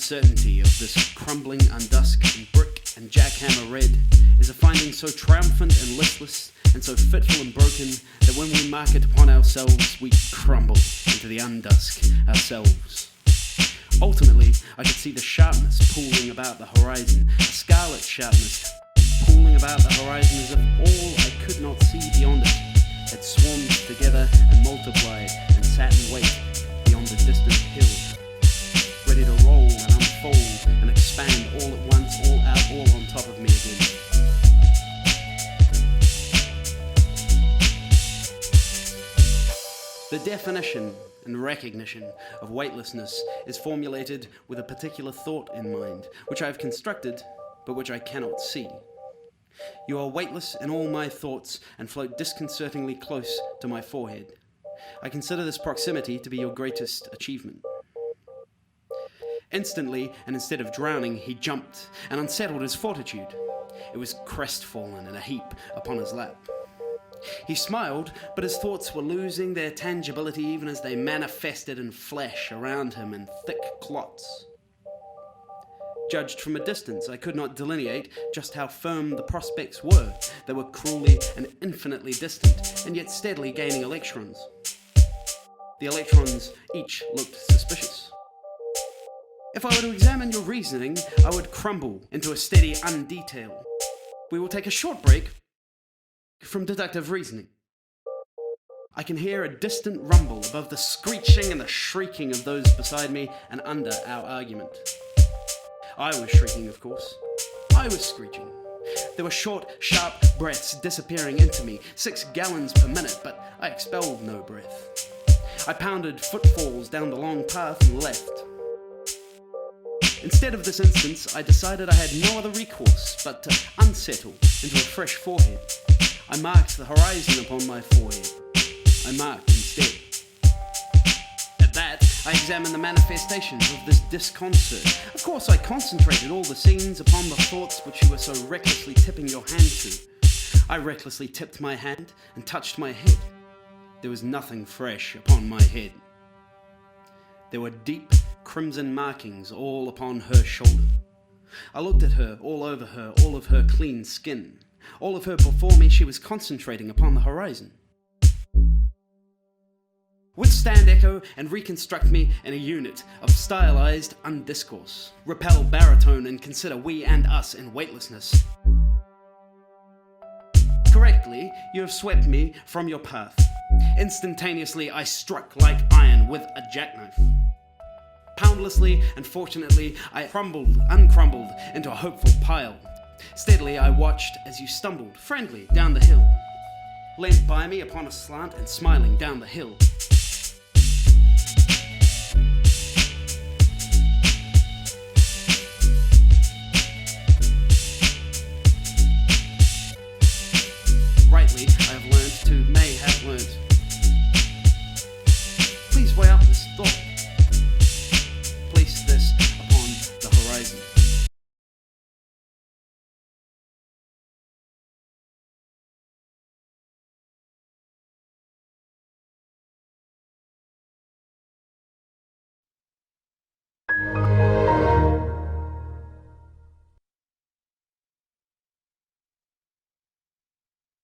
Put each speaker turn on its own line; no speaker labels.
uncertainty of this crumbling undusk in brick and jackhammer red is a finding so triumphant and listless and so fitful and broken that when we mark it upon ourselves, we crumble into the undusk ourselves. Ultimately, I could see the sharpness pooling about the horizon, a scarlet sharpness pooling about the horizon as if all I could not see beyond it had swarmed together and multiplied and sat in wait beyond the distant hill, ready to roll and unfold and expand all at once, all out, all on top of me again. The definition and recognition of weightlessness is formulated with a particular thought in mind, which I have constructed, but which I cannot see. You are weightless in all my thoughts and float disconcertingly close to my forehead. I consider this proximity to be your greatest achievement. Instantly, and instead of drowning, he jumped and unsettled his fortitude. It was crestfallen in a heap upon his lap. He smiled, but his thoughts were losing their tangibility even as they manifested in flesh around him in thick clots. Judged from a distance, I could not delineate just how firm the prospects were. They were cruelly and infinitely distant, and yet steadily gaining electrons. The electrons each looked suspicious. If I were to examine your reasoning, I would crumble into a steady undetail. We will take a short break from deductive reasoning. I can hear a distant rumble above the screeching and the shrieking of those beside me and under our argument. I was shrieking, of course. I was screeching. There were short, sharp breaths disappearing into me, 6 gallons per minute, but I expelled no breath. I pounded footfalls down the long path and left. Instead of this instance, I decided I had no other recourse but to unsettle into a fresh forehead. I marked the horizon upon my forehead. I marked instead. At that, I examined the manifestations of this disconcert. Of course, I concentrated all the scenes upon the thoughts which you were so recklessly tipping your hand to. I recklessly tipped my hand and touched my head. There was nothing fresh upon my head. There were deep crimson markings all upon her shoulder. I looked at her, all over her, all of her clean skin. All of her before me, she was concentrating upon the horizon. Withstand echo and reconstruct me in a unit of stylized undiscourse. Repel baritone and consider we and us in weightlessness. Correctly, you have swept me from your path. Instantaneously, I struck like iron with a jackknife. Poundlessly and fortunately, I uncrumbled into a hopeful pile. Steadily I watched as you stumbled, friendly, down the hill. Leant by me upon a slant and smiling down the hill.